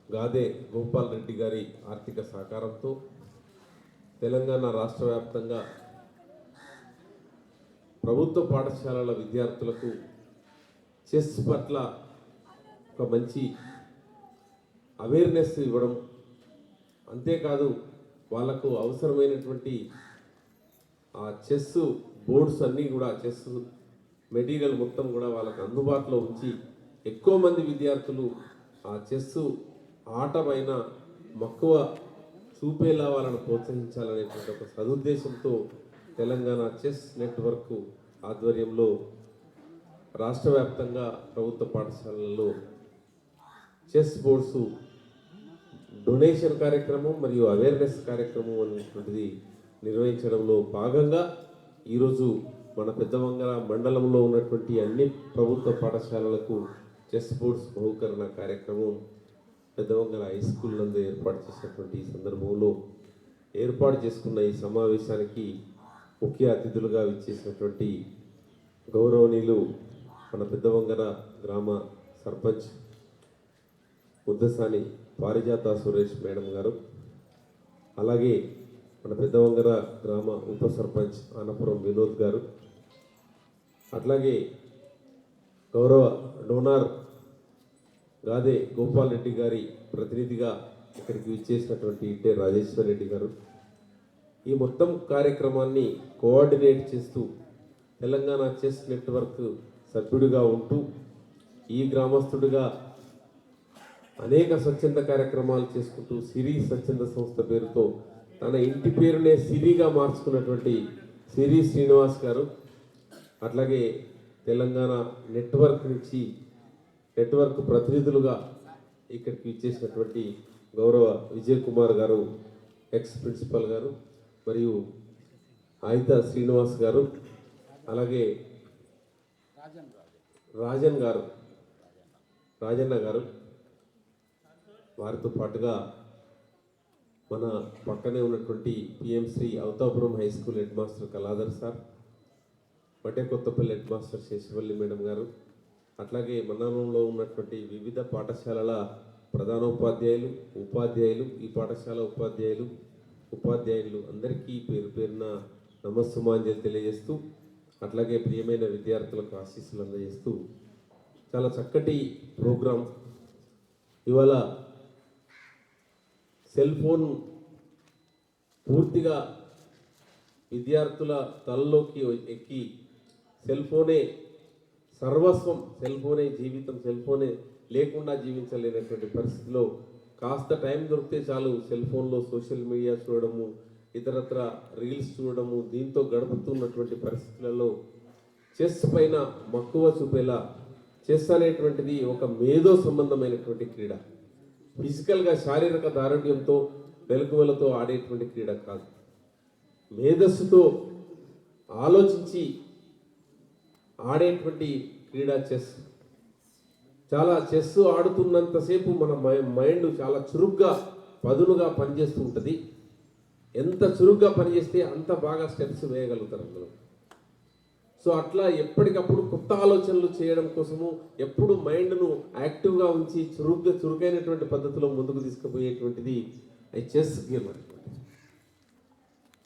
గాదే గోపాల్ రెడ్డి గారి ఆర్థిక సహకారంతో తెలంగాణ రాష్ట్ర వ్యాప్తంగా ప్రభుత్వ పాఠశాలల విద్యార్థులకు చెస్ పట్ల ఒక మంచి అవేర్నెస్ ఇవ్వడం, అంతేకాదు వాళ్ళకు అవసరమైనటువంటి ఆ చెస్ బోర్డ్స్ అన్నీ కూడా, చెస్ మెటీరియల్ మొత్తం కూడా వాళ్ళకు అందుబాటులో ఉంచి ఎక్కువ మంది విద్యార్థులు ఆ చెస్ ఆట పైన మక్కువ చూపేలా వాళ్ళను ప్రోత్సహించాలనేటువంటి ఒక సదుద్దేశంతో తెలంగాణ చెస్ నెట్వర్క్ ఆధ్వర్యంలో రాష్ట్ర వ్యాప్తంగా ప్రభుత్వ పాఠశాలల్లో చెస్ బోర్డ్స్ డొనేషన్ కార్యక్రమం మరియు అవేర్నెస్ కార్యక్రమం అనేటువంటిది నిర్వహించడంలో భాగంగా ఈరోజు మన పెద్దమంగళ మండలంలో ఉన్నటువంటి అన్ని ప్రభుత్వ పాఠశాలలకు చెస్ బోర్డ్స్ బహుకరణ కార్యక్రమం పెద్దమంగళ హై స్కూల్ నందు ఏర్పాటు చేసినటువంటి ఈ సందర్భంలో ఏర్పాటు చేసుకున్న ఈ సమావేశానికి ముఖ్య అతిథులుగా విచ్చేసినటువంటి గౌరవనీయులు మన పెద్దమంగళ గ్రామ సర్పంచ్ ముద్దసాని పారిజాత సురేష్ మేడం గారు, అలాగే మన పెద్దవంగర గ్రామ ఉప సర్పంచ్ ఆనపురం వినోద్ గారు, అట్లాగే గౌరవ డోనార్ గాదే గోపాల్ రెడ్డి గారి ప్రతినిధిగా ఇక్కడికి విచ్చేసినటువంటి ఇట్టే రాజేశ్వర్ రెడ్డి గారు, ఈ మొత్తం కార్యక్రమాన్ని కోఆర్డినేట్ చేస్తూ తెలంగాణ చెస్ నెట్వర్క్ సభ్యుడిగా ఉంటూ ఈ గ్రామస్తుడిగా అనేక స్వచ్ఛంద కార్యక్రమాలు చేసుకుంటూ సిరి స్వచ్ఛంద సంస్థ పేరుతో తన ఇంటి పేరునే సిరిగా మార్చుకున్నటువంటి సిరి శ్రీనివాస్ గారు, అట్లాగే తెలంగాణ నెట్వర్క్ నుంచి నెట్వర్క్ ప్రతినిధులుగా ఇక్కడికి ఇచ్చేసినటువంటి గౌరవ విజయ్ కుమార్ గారు, ఎక్స్ ప్రిన్సిపల్ గారు, మరియు ఆయిత శ్రీనివాస్ గారు, అలాగే రాజన్న గారు, వారితో పాటుగా మన పక్కనే ఉన్నటువంటి PM SHRI అవతాపురం high school head master Kaladhar sir, పటే Kothapalli head master Seshavalli madam గారు, అట్లాగే మండలంలో ఉన్నటువంటి వివిధ పాఠశాలల ప్రధానోపాధ్యాయులు, ఉపాధ్యాయులు, ఈ పాఠశాల ఉపాధ్యాయులు అందరికీ పేరు పేరున నమస్సుమాంజలి తెలియజేస్తూ, అట్లాగే ప్రియమైన విద్యార్థులకు ఆశీస్సులు అందజేస్తూ చాలా చక్కటి ప్రోగ్రాం. ఇవాళ సెల్ ఫోన్ పూర్తిగా విద్యార్థుల తలలోకి ఎక్కి సెల్ ఫోనే సర్వస్వం, సెల్ ఫోనే జీవితం, సెల్ ఫోనే లేకుండా జీవించలేనటువంటి పరిస్థితిలో కాస్త టైం దొరికితే చాలు సెల్ ఫోన్లో సోషల్ మీడియా చూడడము, ఇతరత్ర రీల్స్ చూడడము, దీంతో గడుపుతున్నటువంటి పరిస్థితులలో చెస్ పైన మక్కువ చూపేలా, చెస్ అనేటువంటిది ఒక మేధో సంబంధమైనటువంటి క్రీడ, ఫిజికల్గా శారీరక దారుణ్యంతో మెలకువలతో ఆడేటువంటి క్రీడ కాదు, మేధస్సుతో ఆలోచించి ఆడేటువంటి క్రీడ చెస్. చాలా చెస్ ఆడుతున్నంతసేపు మన మైండ్ చాలా చురుగ్గా పదునుగా పనిచేస్తూ ఉంటుంది. ఎంత చురుగ్గా పనిచేస్తే అంత బాగా స్టెప్స్ వేయగలుగుతారు అందులో. సో అట్లా ఎప్పటికప్పుడు కొత్త ఆలోచనలు చేయడం కోసము ఎప్పుడు మైండ్ను యాక్టివ్గా ఉంచి చురుకైనటువంటి పద్ధతిలో ముందుకు తీసుకుపోయేటువంటిది ఈ చెస్ గేమ్ అనేటువంటి.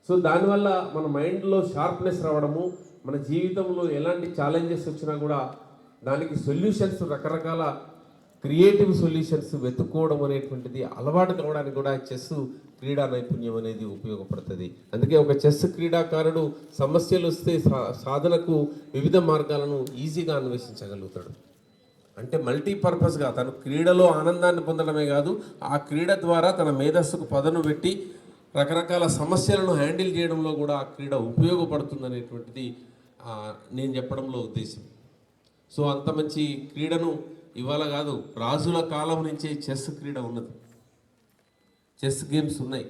సో దానివల్ల మన మైండ్లో షార్ప్నెస్ రావడము, మన జీవితంలో ఎలాంటి ఛాలెంజెస్ వచ్చినా కూడా దానికి సొల్యూషన్స్, రకరకాల క్రియేటివ్ సొల్యూషన్స్ వెతుక్కోవడం అనేటువంటిది అలవాటు కావడానికి కూడా చెస్ క్రీడా నైపుణ్యం అనేది ఉపయోగపడుతుంది. అందుకే ఒక చెస్ క్రీడాకారుడు సమస్యలు వస్తే సాధనకు వివిధ మార్గాలను ఈజీగా అన్వేషించగలుగుతాడు. అంటే మల్టీపర్పస్గా తను క్రీడలో ఆనందాన్ని పొందడమే కాదు, ఆ క్రీడ ద్వారా తన మేధస్సుకు పదను పెట్టి రకరకాల సమస్యలను హ్యాండిల్ చేయడంలో కూడా ఆ క్రీడ ఉపయోగపడుతుందనేటువంటిది నేను చెప్పడంలో ఉద్దేశం. సో అంత మంచి క్రీడను ఇవాళ కాదు, రాజుల కాలం నుంచే చెస్ క్రీడ ఉన్నది, చెస్ గేమ్స్ ఉన్నాయి.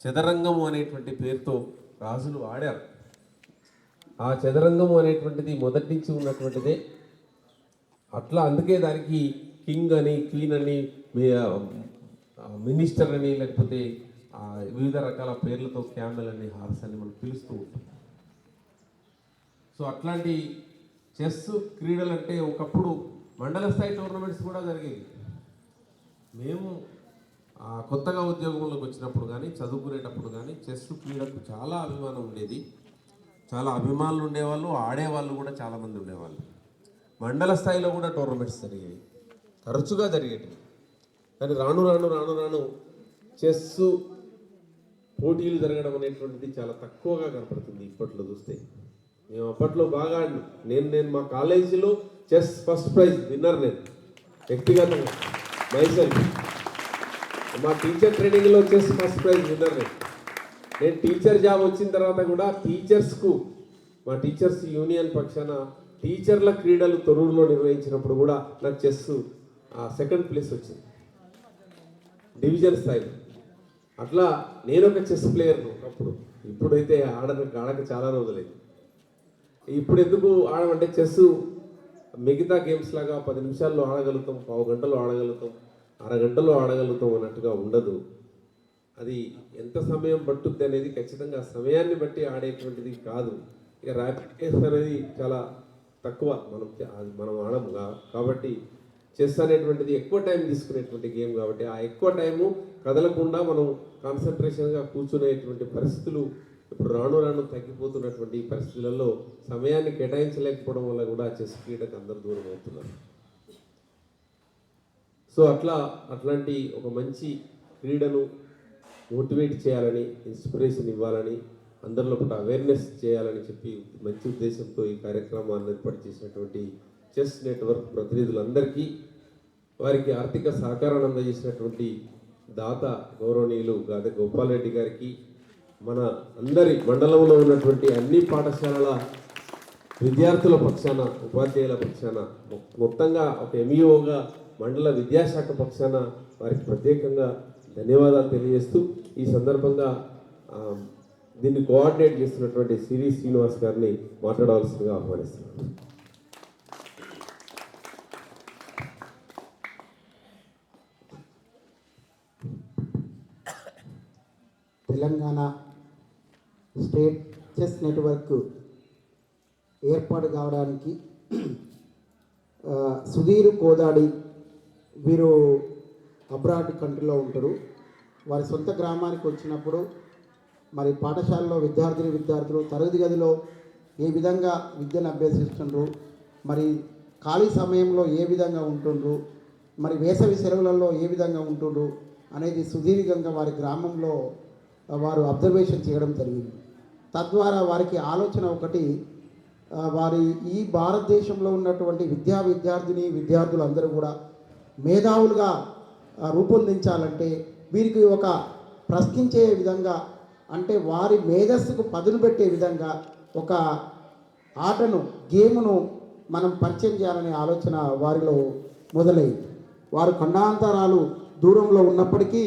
చదరంగము అనేటువంటి పేరుతో రాజులు ఆడారు. ఆ చదరంగము అనేటువంటిది మొదటి నుంచి ఉన్నటువంటిదే. అట్లా అందుకే దానికి కింగ్ అని, క్వీన్ అని, మినిస్టర్ అని, లేకపోతే వివిధ రకాల పేర్లతో క్యామెల్ అని, హార్స్ అని మనం పిలుస్తూ ఉంటాం. సో అట్లాంటి చెస్ క్రీడలు అంటే ఒకప్పుడు మండల స్థాయి టోర్నమెంట్స్ కూడా జరిగేవి. కొత్తగా ఉద్యోగంలోకి వచ్చినప్పుడు కానీ చదువుకునేటప్పుడు కానీ చెస్ క్రీడకు చాలా అభిమానం ఉండేది. చాలా అభిమానులు ఉండేవాళ్ళు, ఆడేవాళ్ళు కూడా చాలామంది ఉండేవాళ్ళు. మండల స్థాయిలో కూడా టోర్నమెంట్స్ జరిగేవి, తరచుగా జరిగేటివి. కానీ రాను రాను రాను రాను చెస్ పోటీలు జరగడం అనేటువంటిది చాలా తక్కువగా కనపడుతుంది ఇప్పట్లో చూస్తే. మేము అప్పట్లో బాగా నేను మా కాలేజీలో చెస్ ఫస్ట్ ప్రైజ్ విన్నర్, నేను వ్యక్తిగతంగా మైసెల్ఫ్. మా టీచర్ ట్రైనింగ్లో చెస్ ఫస్ట్ ప్రైజ్ విన్నర్ నేను టీచర్ జాబ్ వచ్చిన తర్వాత కూడా టీచర్స్కు మా టీచర్స్ యూనియన్ పక్షాన టీచర్ల క్రీడలు తొర్రూరులో నిర్వహించినప్పుడు కూడా నాకు చెస్ సెకండ్ ప్లేస్ వచ్చింది డివిజన్ స్థాయిలో. అట్లా నేను ఒక చెస్ ప్లేయర్ను ఒకప్పుడు. ఇప్పుడైతే ఆడక చాలా రోజులైంది. ఇప్పుడు ఎందుకు ఆడమంటే చెస్ మిగతా గేమ్స్ లాగా 10 నిమిషాల్లో ఆడగలుగుతాం, పావు గంటలో ఆడగలుగుతాం, అరగంటలో ఆడగలుగుతాం అన్నట్టుగా ఉండదు. అది ఎంత సమయం పట్టుద్ది అనేది ఖచ్చితంగా సమయాన్ని బట్టి ఆడేటువంటిది కాదు. ఇక ర్యాపిడ్ కేస్ అనేది చాలా తక్కువ, మనం ఆడము కాబట్టి చెస్ అనేటువంటిది ఎక్కువ టైం తీసుకునేటువంటి గేమ్ కాబట్టి ఆ ఎక్కువ టైము కదలకుండా మనం కాన్సన్ట్రేషన్గా కూర్చునేటువంటి పరిస్థితులు ఇప్పుడు రాను రాను తగ్గిపోతున్నటువంటి పరిస్థితులలో సమయాన్ని కేటాయించలేకపోవడం వల్ల కూడా చెస్ క్రీడకు అందరూ దూరం అవుతున్నారు. సో అట్లాంటి ఒక మంచి క్రీడను మోటివేట్ చేయాలని, ఇన్స్పిరేషన్ ఇవ్వాలని, అందరిలో ఒకటి అవేర్నెస్ చేయాలని చెప్పి మంచి ఉద్దేశంతో ఈ కార్యక్రమాన్ని ఏర్పాటు చేసినటువంటి చెస్ నెట్వర్క్ ప్రతినిధులందరికీ, వారికి ఆర్థిక సహకారాన్ని అందజేసినటువంటి దాత గౌరవనీయులు గాదె గోపాల్ రెడ్డి గారికి, మన అందరి మండలంలో ఉన్నటువంటి అన్ని పాఠశాలల విద్యార్థుల పక్షాన, ఉపాధ్యాయుల పక్షాన, మొత్తంగా ఒక ఎంఈఓగా మండల విద్యాశాఖ పక్షాన వారికి ప్రత్యేకంగా ధన్యవాదాలు తెలియజేస్తూ ఈ సందర్భంగా దీన్ని కోఆర్డినేట్ చేస్తున్నటువంటి సిరి శ్రీనివాస్ గారిని మాట్లాడవలసిందిగా ఆహ్వానిస్తున్నాను. తెలంగాణ స్టేట్ చెస్ నెట్వర్క్ ఏర్పాటు కావడానికి సుధీర్ కోదాడి, వీరు అబ్రాడ్ కంట్రీలో ఉంటారు. వారి సొంత గ్రామానికి వచ్చినప్పుడు మరి పాఠశాలలో విద్యార్థులు తరగతి గదిలో ఏ విధంగా విద్యను అభ్యసిస్తుండ్రు, మరి ఖాళీ సమయంలో ఏ విధంగా ఉంటుండ్రు, మరి వేసవి సెలవులలో ఏ విధంగా ఉంటుండ్రు అనేది సుదీర్ఘంగా వారి గ్రామంలో వారు అబ్జర్వేషన్ చేయడం జరిగింది. తద్వారా వారికి ఆలోచన ఒకటి, వారి ఈ భారతదేశంలో ఉన్నటువంటి విద్యార్థులందరూ కూడా మేధావులుగా రూపొందించాలంటే వీరికి ఒక ప్రశ్నించే విధంగా, అంటే వారి మేధస్సుకు పదును పెట్టే విధంగా ఒక ఆటను, గేమును మనం పరిచయం చేయాలనే ఆలోచన వారిలో మొదలైంది. వారు ఖండాంతరాలు దూరంలో ఉన్నప్పటికీ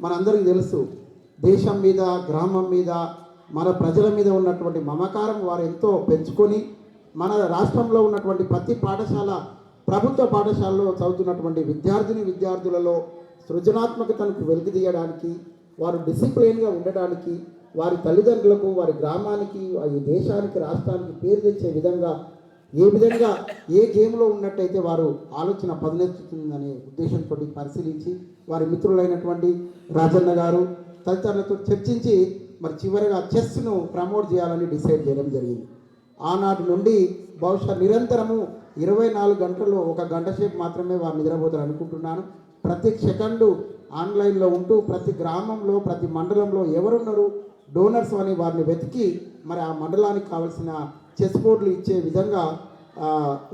మనందరికీ తెలుసు, దేశం మీద, గ్రామం మీద, మన ప్రజల మీద ఉన్నటువంటి మమకారం వారు ఎంతో పెంచుకొని మన రాష్ట్రంలో ఉన్నటువంటి ప్రతి పాఠశాల, ప్రభుత్వ పాఠశాలలో చదువుతున్నటువంటి విద్యార్థులలో సృజనాత్మకతను వెలికితీయడానికి, వారు డిసిప్లిన్గా ఉండడానికి, వారి తల్లిదండ్రులకు, వారి గ్రామానికి, ఈ దేశానికి, రాష్ట్రానికి పేరు తెచ్చే విధంగా ఏ గేమ్లో ఉన్నట్టయితే వారు ఆలోచన పదునెత్తుతుందనే ఉద్దేశంతో పరిశీలించి వారి మిత్రులైనటువంటి రాజన్న గారు తదితరులతో చర్చించి మరి చివరిగా చెస్ను ప్రమోట్ చేయాలని డిసైడ్ చేయడం జరిగింది. ఆనాటి నుండి బహుశా నిరంతరము 24 గంటల్లో 1 గంట సేపు మాత్రమే వారు నిద్రపోతారు అనుకుంటున్నాను. ప్రతి సెకండు ఆన్లైన్లో ఉంటూ ప్రతి గ్రామంలో, ప్రతి మండలంలో ఎవరున్నారు డోనర్స్ అని వారిని వెతికి మరి ఆ మండలానికి కావాల్సిన చెస్ బోర్డులు ఇచ్చే విధంగా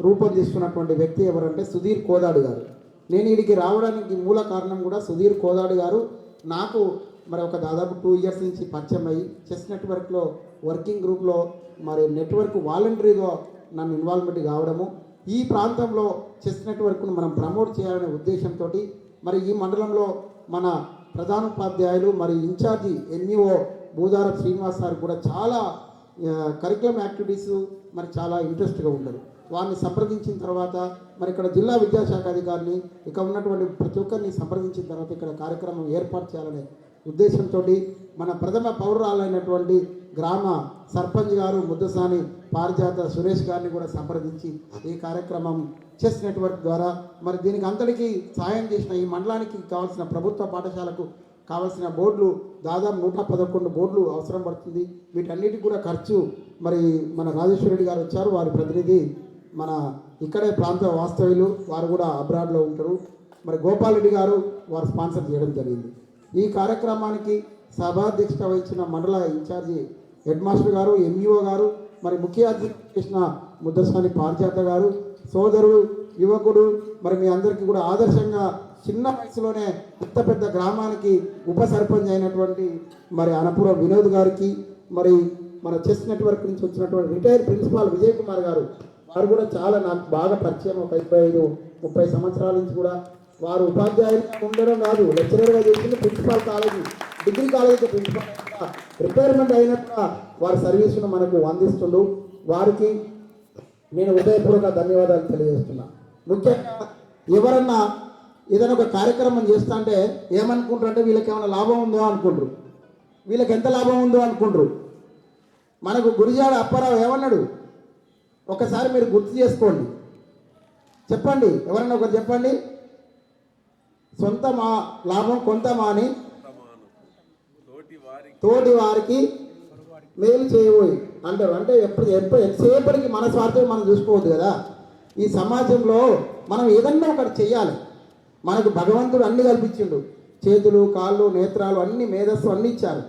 రూపొందిస్తున్నటువంటి వ్యక్తి ఎవరంటే సుధీర్ కోదాడి గారు. నేను వీడికి రావడానికి మూల కారణం కూడా సుధీర్ కోదాడి గారు నాకు మరి ఒక దాదాపు 2 ఇయర్స్ నుంచి పరిచయం అయ్యి చెస్ నెట్వర్క్లో వర్కింగ్ గ్రూప్లో మరి నెట్వర్క్ వాలంటరీగా నన్ను ఇన్వాల్వ్మెంట్ కావడము, ఈ ప్రాంతంలో చెస్ నెట్వర్క్ను మనం ప్రమోట్ చేయాలనే ఉద్దేశంతో మరి ఈ మండలంలో మన ప్రధానోపాధ్యాయులు మరి ఇన్ఛార్జి ఎన్ఈఓ భూదారం శ్రీనివాస్ గారు కూడా చాలా కరికులం యాక్టివిటీస్ మరి చాలా ఇంట్రెస్ట్గా ఉండరు. వారిని సంప్రదించిన తర్వాత మరి ఇక్కడ జిల్లా విద్యాశాఖ అధికారిని, ఇక ఉన్నటువంటి ప్రతి ఒక్కరిని సంప్రదించిన తర్వాత ఇక్కడ కార్యక్రమం ఏర్పాటు చేయాలనే ఉద్దేశంతో మన ప్రథమ పౌరురాలైనటువంటి గ్రామ సర్పంచ్ గారు ముద్దసాని పారిజాత సురేష్ గారిని కూడా సంప్రదించి ఈ కార్యక్రమం చెస్ నెట్వర్క్ ద్వారా మరి దీనికి అందరికీ సాయం చేసిన, ఈ మండలానికి కావాల్సిన ప్రభుత్వ పాఠశాలకు కావాల్సిన బోర్డులు దాదాపు 111 బోర్డులు అవసరం పడుతుంది. వీటన్నిటికి కూడా ఖర్చు మరి మన రాజేశ్వర రెడ్డి గారు వచ్చారు, వారి ప్రతినిధి మన ఇక్కడే ప్రాంత వాస్తవ్యులు, వారు కూడా అబ్రాడ్లో ఉంటారు. మరి గోపాల్ రెడ్డి గారు వారు స్పాన్సర్ చేయడం జరిగింది. ఈ కార్యక్రమానికి సభాధ్యక్షత వహించిన మండల ఇన్ఛార్జి హెడ్ మాస్టర్ గారు, ఎంఈఓ గారు, మరి ముఖ్య అతిథి చేసిన ముద్దస్వామి పారిజాత గారు, సోదరుడు, యువకుడు, మరి మీ అందరికీ కూడా ఆదర్శంగా చిన్న వయసులోనే ఇంత పెద్ద గ్రామానికి ఉప సర్పంచ్ అయినటువంటి మరి అనపురం వినోద్ గారికి, మరి మన చెస్ నెట్వర్క్ నుంచి వచ్చినటువంటి రిటైర్డ్ ప్రిన్సిపాల్ విజయ్ కుమార్ గారు, వారు కూడా చాలా నాకు బాగా పరిచయం. ఒక 25-30 సంవత్సరాల నుంచి కూడా వారు ఉపాధ్యాయులుగా ఉండడం కాదు, లెక్చరర్గా చేసిన principal college, degree college principal retirement అయినట్టుగా వారి సర్వీసును మనకు అందిస్తుండు. వారికి నేను హృదయపూర్వక ధన్యవాదాలు తెలియజేస్తున్నా. ముఖ్యంగా ఎవరన్నా ఏదైనా ఒక కార్యక్రమం చేస్తా అంటే ఏమనుకుంటారు అంటే వీళ్ళకి ఏమైనా లాభం ఉందో అనుకుంటారు, వీళ్ళకి ఎంత లాభం ఉందో అనుకుంటారు. మనకు గురిజాడ అప్పారావు ఏమన్నాడు ఒకసారి మీరు గుర్తు చేసుకోండి, చెప్పండి, ఎవరన్నా ఒకరు చెప్పండి. సొంత మా లాభం కొంత మాని తోటి వారికి మేలు చేయబోయి అంటారు. అంటే ఎంతసేపటికి మన స్వార్థం మనం చూసుకోవద్దు కదా. ఈ సమాజంలో మనం ఏదన్నా ఒకటి చెయ్యాలి. మనకు భగవంతుడు అన్ని కల్పించిండు, చేతులు, కాళ్ళు, నేత్రాలు, అన్ని మేధస్సు అన్ని ఇచ్చారు.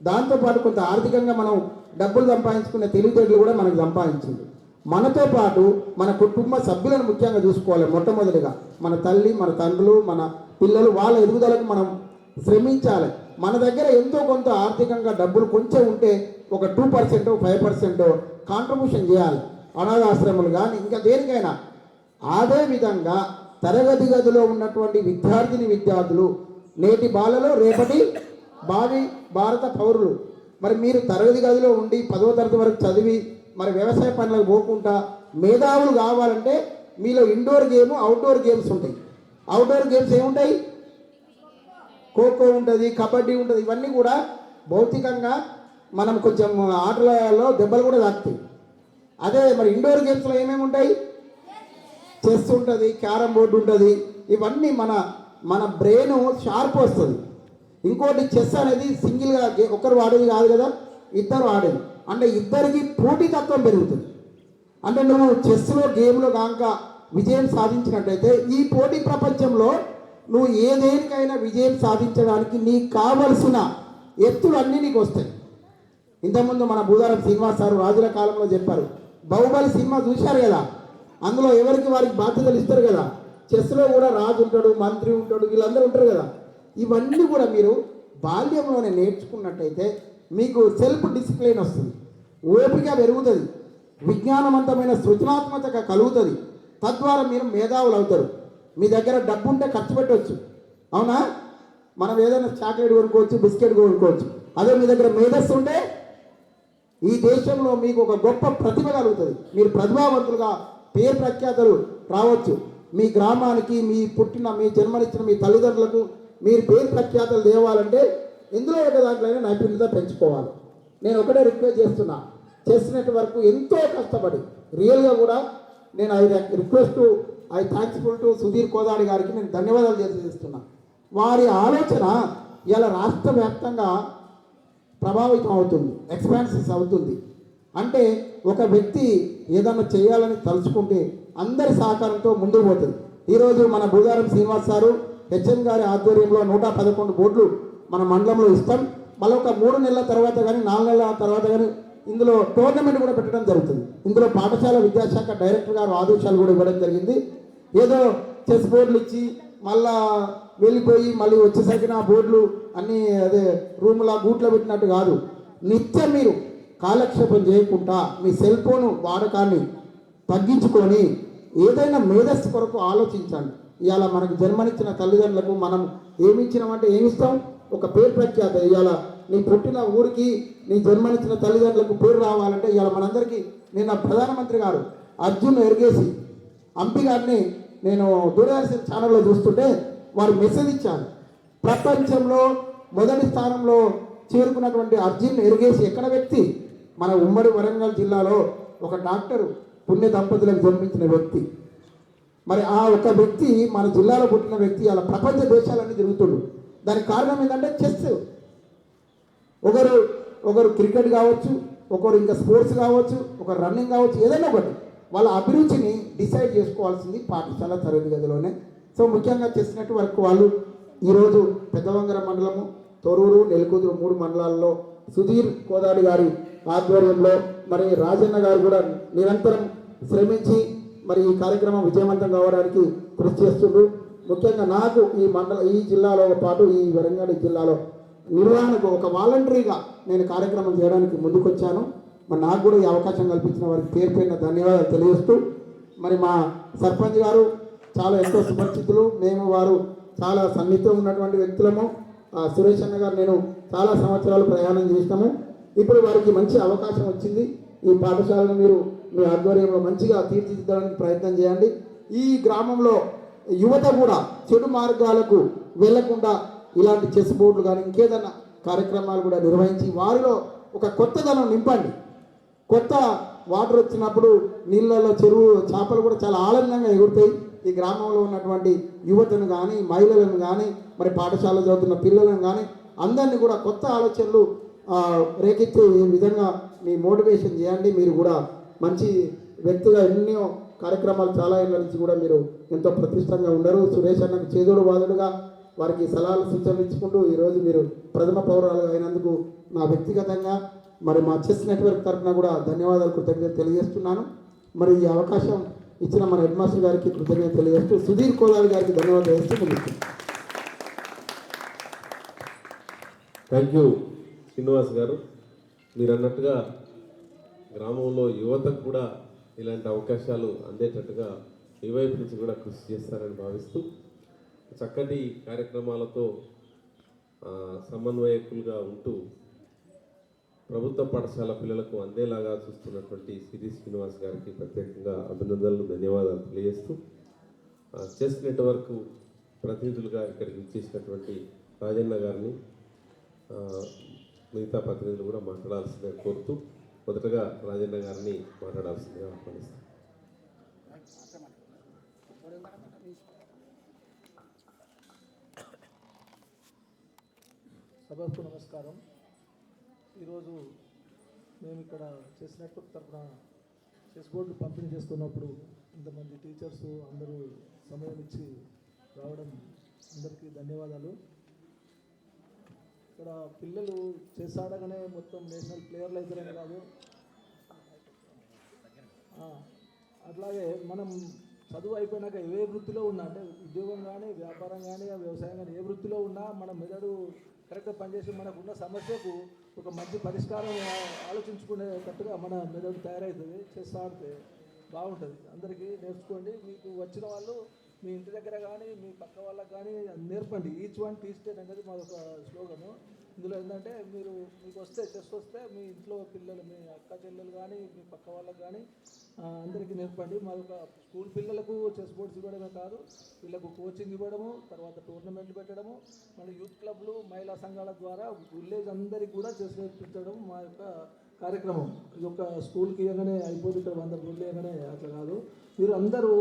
దాంతోపాటు కొంత ఆర్థికంగా మనం డబ్బులు సంపాదించుకునే తెలివితేటలు కూడా మనకు సంపాదించింది. మనతో పాటు మన కుటుంబ సభ్యులను ముఖ్యంగా చూసుకోవాలి. మొట్టమొదటిగా మన తల్లి, మన తండ్రులు, మన పిల్లలు, వాళ్ళ ఎదుగుదలకు మనం శ్రమించాలి. మన దగ్గర ఎంతో కొంత ఆర్థికంగా డబ్బులు కొంచెం ఉంటే ఒక 2%, 5% కాంట్రిబ్యూషన్ చేయాలి. అనాథాశ్రమాలు కానీ ఇంకా దేనికైనా. అదే విధంగా తరగతి గదిలో ఉన్నటువంటి విద్యార్థులు నేటి బాలలో రేపటి భావి భారత పౌరులు. మరి మీరు తరగతి గదిలో ఉండి 10వ తరగతి వరకు చదివి మరి వ్యవసాయ పనులకు పోకుండా మేధావులు కావాలంటే మీలో ఇండోర్ గేమ్, అవుట్డోర్ గేమ్స్ ఉంటాయి. అవుట్డోర్ గేమ్స్ ఏముంటాయి? ఖోఖో ఉంటుంది, కబడ్డీ ఉంటుంది. ఇవన్నీ కూడా భౌతికంగా మనం కొంచెం ఆటలలో దెబ్బలు కూడా తాకుతాయి. అదే మరి ఇండోర్ గేమ్స్లో ఏమేమి ఉంటాయి? చెస్ ఉంటుంది, క్యారమ్ బోర్డు ఉంటుంది. ఇవన్నీ మన బ్రెయిన్ షార్ప్ వస్తుంది. ఇంకోటి చెస్ అనేది సింగిల్గా ఒకరు వాడేది కాదు కదా, ఇద్దరు ఆడేది. అంటే ఇద్దరికి పోటీతత్వం పెరుగుతుంది. అంటే నువ్వు చెస్లో గేమ్లో కాక విజయం సాధించినట్టయితే ఈ పోటీ ప్రపంచంలో నువ్వు ఏదేనికైనా విజయం సాధించడానికి నీకు కావలసిన ఎత్తులు అన్నీ నీకు వస్తాయి. ఇంతకుముందు మన భూదారం శ్రీనివాస్ సారు రాజుల కాలంలో చెప్పారు. బాహుబలి సినిమా చూశారు కదా, అందులో ఎవరికి వారికి బాధ్యతలు ఇస్తారు కదా. చెస్లో కూడా రాజు ఉంటాడు, మంత్రి ఉంటాడు, వీళ్ళందరూ ఉంటారు కదా. ఇవన్నీ కూడా మీరు బాల్యంలోనే నేర్చుకున్నట్టయితే మీకు సెల్ఫ్ డిసిప్లిన్ వస్తుంది, ఓపిక పెరుగుతుంది, విజ్ఞానవంతమైన సృజనాత్మకత కలుగుతుంది. తద్వారా మీరు మేధావులు అవుతారు. మీ దగ్గర డబ్బు ఉంటే ఖర్చు పెట్టవచ్చు, అవునా? మనం ఏదైనా చాక్లెట్ కొనుక్కోవచ్చు, బిస్కెట్ కొనుక్కోవచ్చు. అదే మీ దగ్గర మేధస్సు ఉంటే ఈ దేశంలో మీకు ఒక గొప్ప ప్రతిభ కలుగుతుంది. మీరు ప్రతిభావంతులుగా పేరు ప్రఖ్యాతలు రావచ్చు. మీ గ్రామానికి, మీ జన్మనిచ్చిన మీ తల్లిదండ్రులకు మీరు పేరు ప్రఖ్యాతలు తేవాలంటే ఇందులో ఒక దాంట్లో నైపుణ్యత పెంచుకోవాలి. నేను ఒకటే రిక్వెస్ట్ చేస్తున్నా, చెస్ నెట్వర్క్ ఎంతో కష్టపడి రియల్గా కూడా నేను ఐ థ్యాంక్స్ఫుల్ టు సుధీర్ కోదాడి గారికి నేను ధన్యవాదాలు తెలియజేస్తున్నా. వారి ఆలోచన ఇలా రాష్ట్ర వ్యాప్తంగా ప్రభావితం అవుతుంది, ఎక్స్పాన్సెస్ అవుతుంది. అంటే ఒక వ్యక్తి ఏదన్నా చేయాలని తలుచుకుంటే అందరి సహకారంతో ముందుకు పోతుంది. ఈరోజు మన భూదారం శ్రీనివాస్ సారు హెచ్ఎన్ గారి ఆధ్వర్యంలో 111 బోర్డులు మన మండలంలో ఇస్తాం. మళ్ళీ ఒక 3 నెలల తర్వాత కానీ 4 నెలల తర్వాత కానీ ఇందులో టోర్నమెంట్ కూడా పెట్టడం జరుగుతుంది. ఇందులో పాఠశాల విద్యాశాఖ డైరెక్టర్ గారు ఆదేశాలు కూడా ఇవ్వడం జరిగింది. ఏదో చెస్ బోర్డులు ఇచ్చి మళ్ళా వెళ్ళిపోయి మళ్ళీ వచ్చేసరికి నా బోర్డులు అన్నీ అదే రూమ్లా గూట్లో పెట్టినట్టు కాదు. నిత్యం మీరు కాలక్షేపం చేయకుండా మీ సెల్ ఫోన్ వాడకాన్ని తగ్గించుకొని ఏదైనా మేధస్సు కొరకు ఆలోచించండి. ఇవాళ మనకు జన్మనిచ్చిన తల్లిదండ్రులకు మనం ఏమిచ్చినామంటే ఏమిస్తాం? ఒక పేరు ప్రఖ్యాత. ఇవాళ నీ పుట్టిన ఊరికి, నీ జన్మనిచ్చిన తల్లిదండ్రులకు పేరు రావాలంటే ఇవాళ మనందరికీ నిన్న ప్రధానమంత్రి గారు అర్జున్ ఎర్గేసి అంపి గారిని నేను దూరదర్శన్ ఛానల్లో చూస్తుంటే వారు మెసేజ్ ఇచ్చారు. ప్రపంచంలో మొదటి స్థానంలో చేరుకున్నటువంటి అర్జున్ ఎర్గేసి ఎక్కడ వ్యక్తి? మన ఉమ్మడి వరంగల్ జిల్లాలో ఒక డాక్టరు పుణ్య దంపతులకు జన్మించిన వ్యక్తి. మరి ఆ ఒక వ్యక్తి మన జిల్లాలో పుట్టిన వ్యక్తి అలా ప్రపంచ దేశాలన్నీ తిరుగుతుండు. దానికి కారణం ఏంటంటే చెస్. ఒకరు ఒకరు క్రికెట్ కావచ్చు, ఒకరు ఇంకా స్పోర్ట్స్ కావచ్చు, ఒకరు రన్నింగ్ కావచ్చు, ఏదైనా ఒకటి వాళ్ళ అభిరుచిని డిసైడ్ చేసుకోవాల్సింది పాఠశాల తరగతి గదిలోనే. సో ముఖ్యంగా చెస్ నెట్వర్క్ వాళ్ళు ఈరోజు పెద్దవంగర మండలము, తొరూరు, నెలకూతురు 3 మండలాల్లో సుధీర్ కోదాడి గారి ఆధ్వర్యంలో మరి రాజన్న గారు కూడా నిరంతరం శ్రమించి మరి ఈ కార్యక్రమం విజయవంతం కావడానికి కృషి చేస్తుండ్రు. ముఖ్యంగా నాకు ఈ జిల్లాలో పాటు ఈ వరంగల్ జిల్లాలో నిర్వహణకు ఒక వాలంటరీగా నేను కార్యక్రమం చేయడానికి ముందుకొచ్చాను. మరి నాకు కూడా ఈ అవకాశం కల్పించిన వారికి పేరు పేరున ధన్యవాదాలు తెలియజేస్తూ, మరి మా సర్పంచ్ గారు చాలా ఎంతో సుపరిచితులు, మేము వారు చాలా సన్నిహితం ఉన్నటువంటి వ్యక్తులము. సురేష్ అన్న గారు నేను చాలా సంవత్సరాలు ప్రయాణం చేసినాము. ఇప్పుడు వారికి మంచి అవకాశం వచ్చింది. ఈ పాఠశాలను మీరు మీ ఆధ్వర్యంలో మంచిగా తీర్చిదిద్దడానికి ప్రయత్నం చేయండి. ఈ గ్రామంలో యువత కూడా చెడు మార్గాలకు వెళ్లకుండా ఇలాంటి చెస్ బోర్డులు కానీ ఇంకేదన్నా కార్యక్రమాలు కూడా నిర్వహించి వారిలో ఒక కొత్తదనం నింపండి. కొత్త వాటర్ వచ్చినప్పుడు నీళ్ళలో చెరువు చేపలు కూడా చాలా ఆనందంగా ఎగురుతాయి. ఈ గ్రామంలో ఉన్నటువంటి యువతను కానీ మహిళలను కానీ మరి పాఠశాల చదువుతున్న పిల్లలను కానీ అందరినీ కూడా కొత్త ఆలోచనలు రేకెత్తే విధంగా మీ మోటివేషన్ చేయండి. మీరు కూడా మంచి వ్యక్తిగా ఎన్నో కార్యక్రమాలు చాలా ఏళ్ళ నుంచి కూడా మీరు ఎంతో ప్రతిష్టంగా ఉన్నారు. సురేష్ అన్నకు చేదోడు వాదుడుగా వారికి సలహాలు సూచనలు ఇచ్చుకుంటూ ఈరోజు మీరు ప్రథమ పౌరాలు అయినందుకు నా వ్యక్తిగతంగా మరి మా చెస్ నెట్వర్క్ తరఫున కూడా ధన్యవాదాలు, కృతజ్ఞతలు తెలియజేస్తున్నాను. మరి ఈ అవకాశం ఇచ్చిన మన హెడ్ మాస్టర్ గారికి కృతజ్ఞతలు తెలియజేస్తూ సుధీర్ కోదాలి గారికి ధన్యవాదాలు చేస్తూ ముగిస్తున్నాను. థ్యాంక్ యూ శ్రీనివాస్ గారు. మీరు అన్నట్టుగా గ్రామంలో యువతకు కూడా ఇలాంటి అవకాశాలు అందేటట్టుగా ఈ వైపు నుంచి కూడా కృషి చేస్తారని భావిస్తూ చక్కటి కార్యక్రమాలతో సమన్వయకులుగా ఉంటూ ప్రభుత్వ పాఠశాల పిల్లలకు అందేలాగా చూస్తున్నటువంటి సిరి శ్రీనివాస్ గారికి ప్రత్యేకంగా అభినందనలు, ధన్యవాదాలు తెలియజేస్తూ చెస్ నెట్వర్క్ ప్రతినిధులుగా ఇక్కడికి ఇచ్చేసినటువంటి రాజన్న గారిని మిగతా ప్రతినిధులు కూడా మాట్లాడాల్సిందిగా కోరుతూ మొదటగా రాజన్న గారిని మాట్లాడాల్సిందిగా ఆహ్వానిస్తాను. సభకు నమస్కారం. ఈరోజు మేము ఇక్కడ చెస్ నెట్వర్క్ తరఫున చెస్ బోర్డు పంపిణీ చేస్తున్నప్పుడు ఇంతమంది టీచర్స్ అందరూ సమయం ఇచ్చి రావడం అందరికీ ధన్యవాదాలు. ఇక్కడ పిల్లలు చెస్ ఆడగానే మొత్తం నేషనల్ ప్లేయర్లు అవుతారని కాదు, అట్లాగే మనం చదువు అయిపోయినాక ఏ వృత్తిలో ఉన్నా, అంటే ఉద్యోగం కానీ వ్యాపారం కానీ వ్యవసాయం కానీ ఏ వృత్తిలో ఉన్నా మన మెదడు కరెక్ట్గా పనిచేసి మనకున్న సమస్యకు ఒక మంచి పరిష్కారం ఆలోచించుకునేటట్టుగా మన మెదడు తయారవుతుంది. చెస్ ఆడితే బాగుంటుంది. అందరికీ నేర్చుకోండి. మీకు వచ్చిన వాళ్ళు మీ ఇంటి దగ్గర కానీ మీ పక్క వాళ్ళకి కానీ నేర్పండి. ఈచ్ వన్ టీచ్ టెన్ అనేది మాదొక స్లోగను. ఇందులో ఏంటంటే మీకు వస్తే చెస్ వస్తే మీ ఇంట్లో పిల్లలు, మీ అక్క చెల్లెలు కానీ మీ పక్క వాళ్ళకి కానీ అందరికీ నేర్పండి. మాదొక స్కూల్ పిల్లలకు చెస్ బోర్డ్స్ ఇవ్వడమే కాదు, వీళ్ళకు కోచింగ్ ఇవ్వడము, తర్వాత టోర్నమెంట్లు పెట్టడము, మళ్ళీ యూత్ క్లబ్లు, మహిళా సంఘాల ద్వారా విలేజ్ అందరికీ కూడా చెస్ నేర్పించడం మా యొక్క కార్యక్రమం. ఈ యొక్క స్కూల్కి ఇవ్వగానే అయిపోతుంది, ఇక్కడ 100 బోర్డులు ఇవ్వగానే అట్లా కాదు. మీరు అందరూ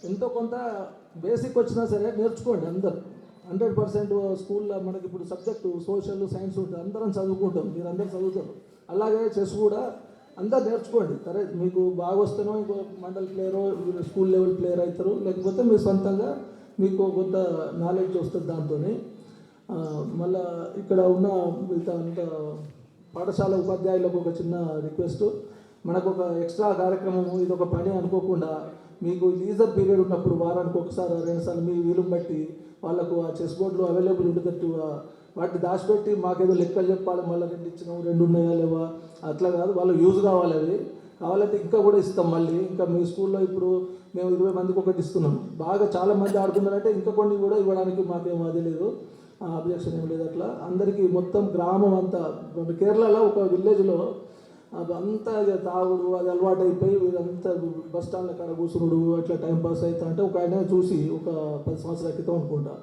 ఎంతో కొంత బేసిక్ వచ్చినా సరే నేర్చుకోండి. అందరు 100% స్కూల్లో మనకి ఇప్పుడు సబ్జెక్టు సోషల్ సైన్స్ ఉంటుంది, అందరం చదువుకుంటాం, మీరు అందరు చదువుతారు. అలాగే చెస్ కూడా అందరు నేర్చుకోండి. సరే మీకు బాగా వస్తేనో ఇంకో మండల్ ప్లేయరో స్కూల్ లెవెల్ ప్లేయర్ అవుతారు, లేకపోతే మీరు సొంతంగా మీకు కొంత నాలెడ్జ్ వస్తుంది దాంతో. మళ్ళీ ఇక్కడ ఉన్న అంత పాఠశాల ఉపాధ్యాయులకు ఒక చిన్న రిక్వెస్ట్, మనకు ఒక ఎక్స్ట్రా కార్యక్రమము, ఇది ఒక పని అనుకోకుండా మీకు లీజర్ పీరియడ్ ఉన్నప్పుడు వారానికి ఒకసారి 2 సార్లు మీ వీలుని బట్టి వాళ్ళకు ఆ చెస్ బోర్డులు అవైలబుల్ ఉండేటట్టు వాటిని దాచిపెట్టి మాకేదో లెక్కలు చెప్పాలి, మళ్ళీ 2 ఇచ్చినాము 2 ఉన్నాయా లేవా అట్లా కాదు. వాళ్ళకి యూజ్ కావాలి. అవి కావాలంటే ఇంకా కూడా ఇస్తాం. మళ్ళీ ఇంకా మీ స్కూల్లో ఇప్పుడు మేము 20 మందికి ఒకటి ఇస్తున్నాం. బాగా చాలామంది ఆడుతున్నారంటే ఇంకా కొన్ని కూడా ఇవ్వడానికి మాకేం అది లేదు, అబ్జెక్షన్ ఏం లేదు. అట్లా అందరికీ మొత్తం గ్రామం అంతా, కేరళలో ఒక విలేజ్లో అంతా తాగుడు అది అలవాటు అయిపోయి వీళ్ళంతా బస్ స్టాండ్ల కాడ కూర్చున్నాడు, అట్లా టైంపాస్ అవుతా అంటే ఒక ఆయన చూసి ఒక 10 సంవత్సరాల క్రితం అనుకుంటా,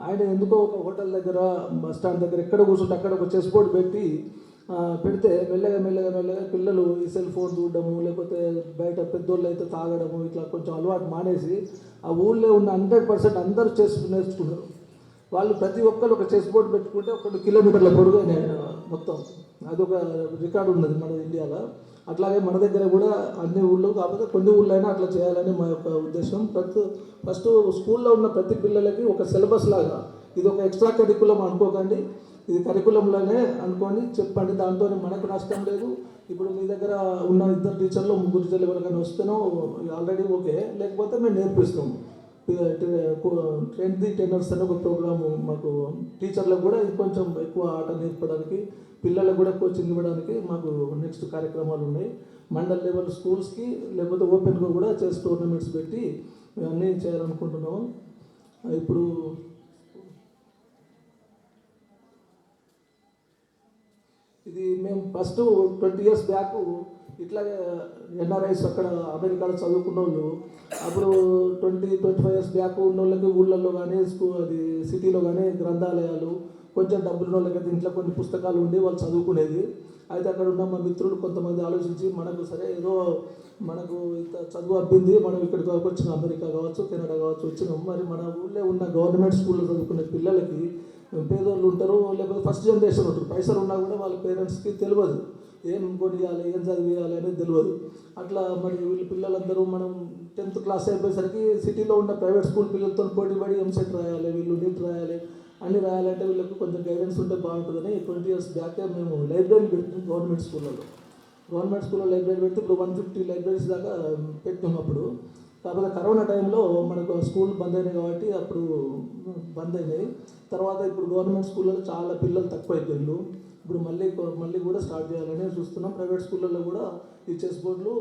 ఆయన ఎందుకో ఒక హోటల్ దగ్గర బస్ స్టాండ్ దగ్గర ఎక్కడ కూర్చుంటే అక్కడ ఒక చెస్ బోర్డు పెడితే మెల్లగా పిల్లలు ఈ సెల్ ఫోన్ చూడడము, లేకపోతే బయట పెద్దోళ్ళు అయితే తాగడము, ఇట్లా కొంచెం అలవాటు మానేసి ఆ ఊళ్ళో ఉన్న 100% అందరూ చెస్ నేర్చుకున్నారు. వాళ్ళు ప్రతి ఒక్కరు ఒక చెస్ బోర్డు పెట్టుకుంటే 1 కిలోమీటర్ల పొడుగు మొత్తం అదొక రికార్డు ఉన్నది మన ఇండియాలో. అట్లాగే మన దగ్గర కూడా అన్ని ఊళ్ళో కాకపోతే కొన్ని ఊళ్ళైనా అట్లా చేయాలని మా యొక్క ఉద్దేశం. ఫస్ట్ స్కూల్లో ఉన్న ప్రతి పిల్లలకి ఒక సిలబస్ లాగా ఇది ఒక ఎక్స్ట్రా కరికులం అనుకోకండి, ఇది కరికులంలోనే అనుకొని చెప్పండి. దాంతో మనకు నష్టం లేదు. ఇప్పుడు మీ దగ్గర ఉన్న 2 టీచర్లు 3 టీచర్లు ఎవరికైనా వస్తేనో ఆల్రెడీ ఓకే, లేకపోతే మేము నేర్పిస్తాం. ట్రైన్ ది టెన్నర్స్ అనే ఒక ప్రోగ్రాము మాకు టీచర్లకు కూడా ఇంకొంచెం ఎక్కువ ఆట నేర్పడానికి, పిల్లలకు కూడా కోచింగ్ ఇవ్వడానికి మాకు నెక్స్ట్ కార్యక్రమాలు ఉన్నాయి. మండల్ లెవెల్ స్కూల్స్కి లేకపోతే ఓపెన్గా కూడా చెస్ టోర్నమెంట్స్ పెట్టి మేము అన్నీ చేయాలనుకుంటున్నాము. ఇప్పుడు ఇది మేము ఫస్ట్ 20 years బ్యాక్ ఇట్లాగే ఎన్ఆర్ఐస్ అక్కడ అమెరికాలో చదువుకున్న వాళ్ళు అప్పుడు 20-25 years బ్యాక్ ఉన్న వాళ్ళకి ఊళ్ళల్లో కానీ అది సిటీలో కానీ గ్రంథాలయాలు కొంచెం డబ్బులు ఉన్న వాళ్ళకి ఇంట్లో కొన్ని పుస్తకాలు ఉండి వాళ్ళు చదువుకునేది. అయితే అక్కడ ఉన్న మా మిత్రులు కొంతమంది ఆలోచించి మనకు సరే ఏదో మనకు ఇంత చదువు అబ్బింది, మనం ఇక్కడికి వచ్చిన అమెరికా కావచ్చు కెనడా కావచ్చు వచ్చినాం, మరి మన ఊళ్ళో ఉన్న గవర్నమెంట్ స్కూల్లో చదువుకునే పిల్లలకి పేదోళ్ళు ఉంటారు, లేకపోతే ఫస్ట్ జనరేషన్ ఉంటారు, పైసలు ఉన్నా కూడా వాళ్ళ పేరెంట్స్కి తెలియదు ఏం కొనియాలి ఏం చదివేయాలి అనేది తెలియదు. అట్లా మరి వీళ్ళ పిల్లలందరూ మనం 10th క్లాస్ అయిపోయేసరికి సిటీలో ఉన్న ప్రైవేట్ స్కూల్ పిల్లలతో పోటీపడి ఎంసెట్ రాయాలి, వీళ్ళు నీట్ రాయాలి, అన్నీ రాయాలంటే వీళ్ళకి కొంచెం గైడెన్స్ ఉంటే బాగుంటుందని 20 years బ్యాకే మేము లైబ్రరీ పెట్టినాం గవర్నమెంట్ స్కూల్లో లైబ్రరీ పెడితే ఇప్పుడు 150 లైబ్రరీస్ దాకా పెట్టాం అప్పుడు. కాకపోతే కరోనా టైంలో మనకు స్కూల్ బంద్ అయినాయి కాబట్టి అప్పుడు బంద్ అయినాయి. తర్వాత ఇప్పుడు గవర్నమెంట్ స్కూళ్ళలో చాలా పిల్లలు తక్కువ అయిపోయిండ్రు. ఇప్పుడు మళ్ళీ కూడా స్టార్ట్ చేయాలని చూస్తున్నాం. ప్రైవేట్ స్కూళ్ళల్లో కూడా ఈ చెస్ బోర్డులు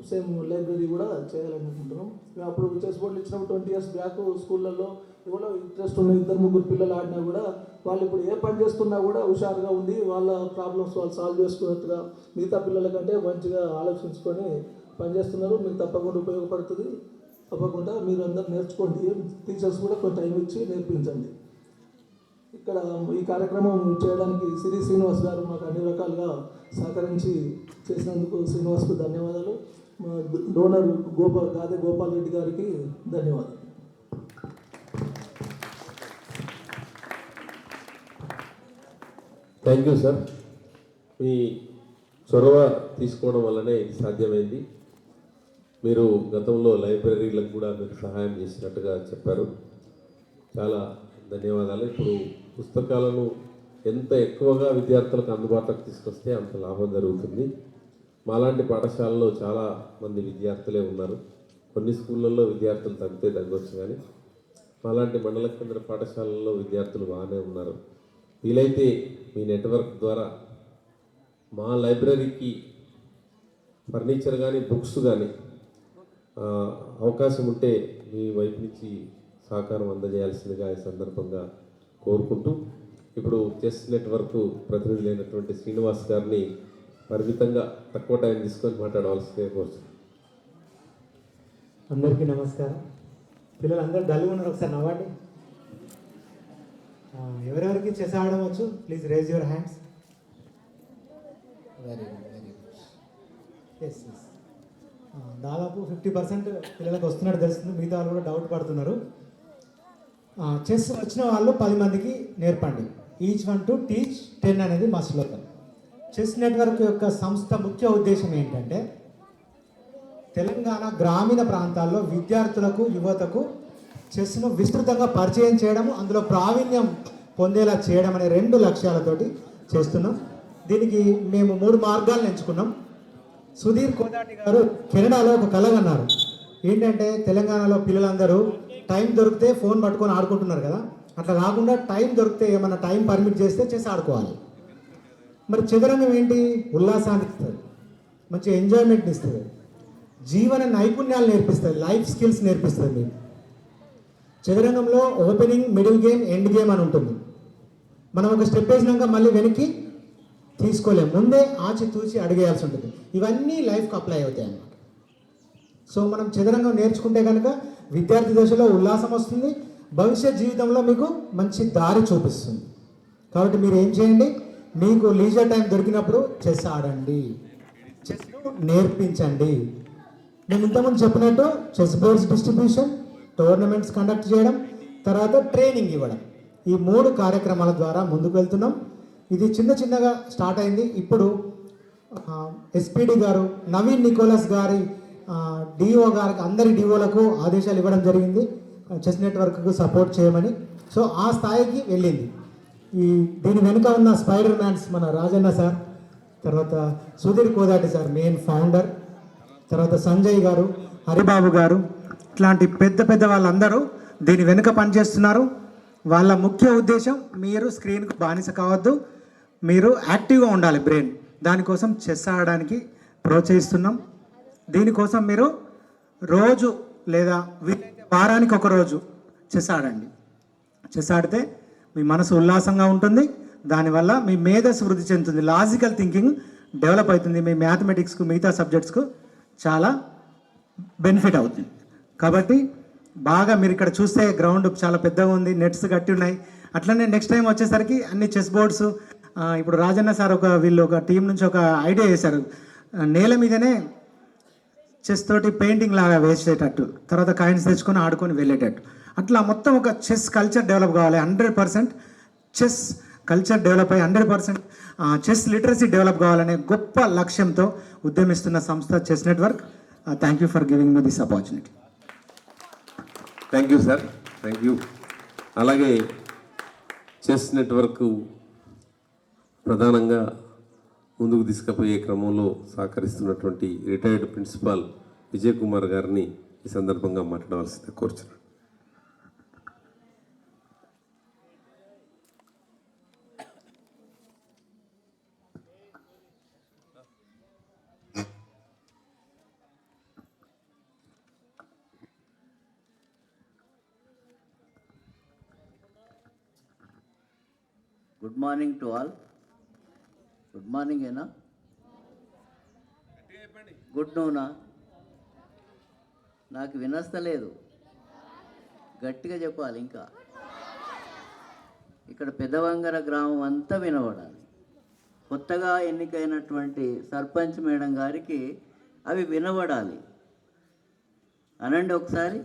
సేమ్ లైబ్రరీ కూడా చేయాలని అనుకుంటున్నాం. అప్పుడు చెస్ బోర్డులు ఇచ్చినప్పుడు 20 years బ్యాక్ స్కూళ్ళల్లో ఎవరో ఇంట్రెస్ట్ ఉన్న 2-3 పిల్లలు ఆడినా కూడా వాళ్ళు ఇప్పుడు ఏ పని చేస్తున్నా కూడా హుషారుగా ఉంది, వాళ్ళ ప్రాబ్లమ్స్ వాళ్ళు సాల్వ్ చేసుకున్నట్టుగా మిగతా పిల్లల కంటే మంచిగా ఆలోచించుకొని పనిచేస్తున్నారు. మీకు తప్పకుండా ఉపయోగపడుతుంది. తప్పకుండా మీరు అందరూ నేర్చుకోండి, టీచర్స్ కూడా కొంత టైం ఇచ్చి నేర్పించండి. ఇక్కడ ఈ కార్యక్రమం చేయడానికి సిరి శ్రీనివాస్ గారు మాకు అన్ని రకాలుగా సహకరించి చేసినందుకు శ్రీనివాస్కు ధన్యవాదాలు. మా డోనర్ గాదే గోపాల్ రెడ్డి గారికి ధన్యవాదాలు. Thank you sir. మీ చొరవ తీసుకోవడం వల్లనే ఇది సాధ్యమైంది. మీరు గతంలో లైబ్రరీలకు కూడా మీరు సహాయం చేసినట్టుగా చెప్పారు. చాలా ధన్యవాదాలు. ఇప్పుడు పుస్తకాలను ఎంత ఎక్కువగా విద్యార్థులకు అందుబాటులోకి తీసుకొస్తే అంత లాభం జరుగుతుంది. మాలాంటి పాఠశాలలో చాలా మంది విద్యార్థులే ఉన్నారు. కొన్ని స్కూళ్ళల్లో విద్యార్థులు తగ్గొచ్చు, కానీ మాలాంటి మండల కేంద్ర పాఠశాలల్లో విద్యార్థులు బాగానే ఉన్నారు. వీలైతే మీ నెట్వర్క్ ద్వారా మా లైబ్రరీకి ఫర్నిచర్ కానీ బుక్స్ కానీ అవకాశం ఉంటే మీ వైపు నుంచి సహకారం అందజేయాల్సిందిగా ఈ సందర్భంగా కోరుకుంటూ, ఇప్పుడు చెస్ నెట్వర్క్ ప్రతినిధి అయినటువంటి శ్రీనివాస్ గారిని పరిమితంగా తక్కువ టైం తీసుకొని మాట్లాడవలసిందే కోరుతున్నాను. అందరికీ నమస్కారం. పిల్లలందరూ డల్గా ఉన్నారు, ఒకసారి నవ్వండి. ఎవరెవరికి చెస్ ఆడడం వచ్చు please raise your hands. Very good. Yes దాదాపు 50% పిల్లలకు వస్తున్నట్టు తెలుస్తుంది. మిగతా వాళ్ళు కూడా డౌట్ పడుతున్నారు. చెస్ వచ్చిన వాళ్ళు 10 మందికి నేర్పండి. ఈచ్ 1 to teach 10 అనేది మా స్లోగన్. చెస్ నెట్వర్క్ యొక్క సంస్థ ముఖ్య ఉద్దేశం ఏంటంటే తెలంగాణ గ్రామీణ ప్రాంతాల్లో విద్యార్థులకు యువతకు చెస్ను విస్తృతంగా పరిచయం చేయడము, అందులో ప్రావీణ్యం పొందేలా చేయడం అనే 2 లక్ష్యాలతోటి చేస్తున్నాం. దీనికి మేము 3 మార్గాలను ఎంచుకున్నాం. సుధీర్ కోదాటి గారు కెనడాలో ఒక కళ అన్నారు. ఏంటంటే తెలంగాణలో పిల్లలందరూ టైం దొరికితే ఫోన్ పట్టుకొని ఆడుకుంటున్నారు కదా, అట్లా కాకుండా టైం దొరికితే ఏమన్నా టైం పర్మిట్ చేస్తే చెస్ ఆడుకోవాలి. మరి చదరంగం ఏంటి? ఉల్లాసాన్ని ఇస్తుంది, మంచి ఎంజాయ్మెంట్ని ఇస్తుంది, జీవన నైపుణ్యాలు నేర్పిస్తుంది, లైఫ్ స్కిల్స్ నేర్పిస్తుంది. మీకు చదరంగంలో opening, middle game, end game అని ఉంటుంది. మనం ఒక స్టెప్ వేసినాక మళ్ళీ వెనక్కి తీసుకోలేము, ముందే ఆచితూచి అడిగేయాల్సి ఉంటుంది. ఇవన్నీ లైఫ్కి అప్లై అవుతాయి అన్నమాట. సో మనం చదరంగం నేర్చుకుంటే కనుక విద్యార్థి దశలో ఉల్లాసం వస్తుంది, భవిష్యత్ జీవితంలో మీకు మంచి దారి చూపిస్తుంది. కాబట్టి మీరు ఏం చేయండి, మీకు లీజర్ టైం దొరికినప్పుడు చెస్ ఆడండి, చెస్ నేర్పించండి. మేము ఇంతకుముందు చెప్పినట్టు chess boards distribution, tournaments conduct చేయడం, తర్వాత ట్రైనింగ్ ఇవ్వడం. ఈ 3 కార్యక్రమాల ద్వారా ముందుకు వెళ్తున్నాం. ఇది చిన్న చిన్నగా స్టార్ట్ అయింది. ఇప్పుడు ఎస్పీడి గారు నవీన్ నికోలస్ గారి డిఓ గారికి అందరి డిఓలకు ఆదేశాలు ఇవ్వడం జరిగింది చెస్ నెట్వర్క్కు సపోర్ట్ చేయమని. సో ఆ స్థాయికి వెళ్ళింది. దీని వెనుక ఉన్న స్పైడర్ మ్యాన్స్ మన రాజన్న సార్, తర్వాత Sudheer Kodati sir main founder, తర్వాత సంజయ్ గారు, హరిబాబు గారు, ఇట్లాంటి పెద్ద పెద్ద వాళ్ళందరూ దీని వెనుక పనిచేస్తున్నారు. వాళ్ళ ముఖ్య ఉద్దేశం మీరు స్క్రీన్కు బానిస కావద్దు, మీరు యాక్టివ్గా ఉండాలి బ్రెయిన్. దానికోసం చెస్ ఆడడానికి ప్రోత్సహిస్తున్నాం. దీనికోసం మీరు రోజు లేదా వారానికి ఒక రోజు చెస్ ఆడండి. చెస్ ఆడితే మీ మనసు ఉల్లాసంగా ఉంటుంది. దానివల్ల మీ మేధస్సు వృద్ధి చెందుతుంది, లాజికల్ థింకింగ్ డెవలప్ అవుతుంది. మీ మ్యాథమెటిక్స్కు మిగతా సబ్జెక్ట్స్కు చాలా బెనిఫిట్ అవుతుంది. కాబట్టి బాగా మీరు ఇక్కడ చూస్తే గ్రౌండ్ చాలా పెద్దగా ఉంది, నెట్స్ కట్టి ఉన్నాయి. అట్లనే నెక్స్ట్ టైం వచ్చేసరికి అన్ని చెస్ బోర్డ్స్, ఇప్పుడు రాజన్న సార్ వీళ్ళు ఒక టీం నుంచి ఒక ఐడియా చేశారు, నేల మీదనే చెస్ తోటి పెయింటింగ్ లాగా వేసేటట్టు, తర్వాత కాయిన్స్ తెచ్చుకొని ఆడుకొని వెళ్ళేటట్టు. అట్లా మొత్తం ఒక చెస్ కల్చర్ డెవలప్ కావాలి. 100% చెస్ కల్చర్ డెవలప్ అయ్యి 100% చెస్ లిటరసీ డెవలప్ కావాలనే గొప్ప లక్ష్యంతో ఉద్యమిస్తున్న సంస్థ chess network. Thank you for giving me this opportunity. Thank you sir, thank you. అలాగే చెస్ నెట్వర్క్ ప్రధానంగా ముందుకు తీసుకుపోయే క్రమంలో సహకరిస్తున్నటువంటి రిటైర్డ్ ప్రిన్సిపాల్ విజయ్ కుమార్ గారిని ఈ సందర్భంగా మాట్లాడవలసిందిగా కోరుచున్నాను. Good morning to all. Good morning ఏనా? గుడ్ నూనా? నాకు వినస్తలేదు, గట్టిగా చెప్పాలి. ఇంకా ఇక్కడ పెద్దవంగర గ్రామం అంతా వినబడాలి. కొత్తగా ఎన్నికైనటువంటి సర్పంచ్ మేడం గారికి అవి వినబడాలి. అనండి ఒకసారి.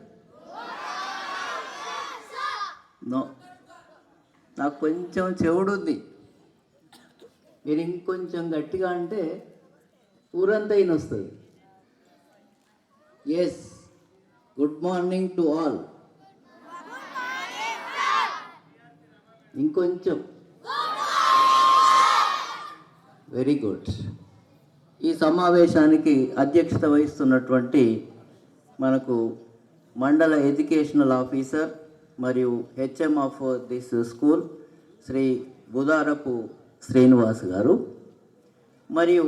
నో, నాకు కొంచెం చెవుడుంది, మీరు ఇంకొంచెం గట్టిగా అంటే ఊరంతా వస్తుంది. Yes, good morning to all. ఇంకొంచెం. Very good. ఈ సమావేశానికి అధ్యక్షత వహిస్తున్నటువంటి మనకు మండల ఎడ్యుకేషనల్ ఆఫీసర్ మరియు HM of this school Shri Budharapu Srinivas గారు, మరియు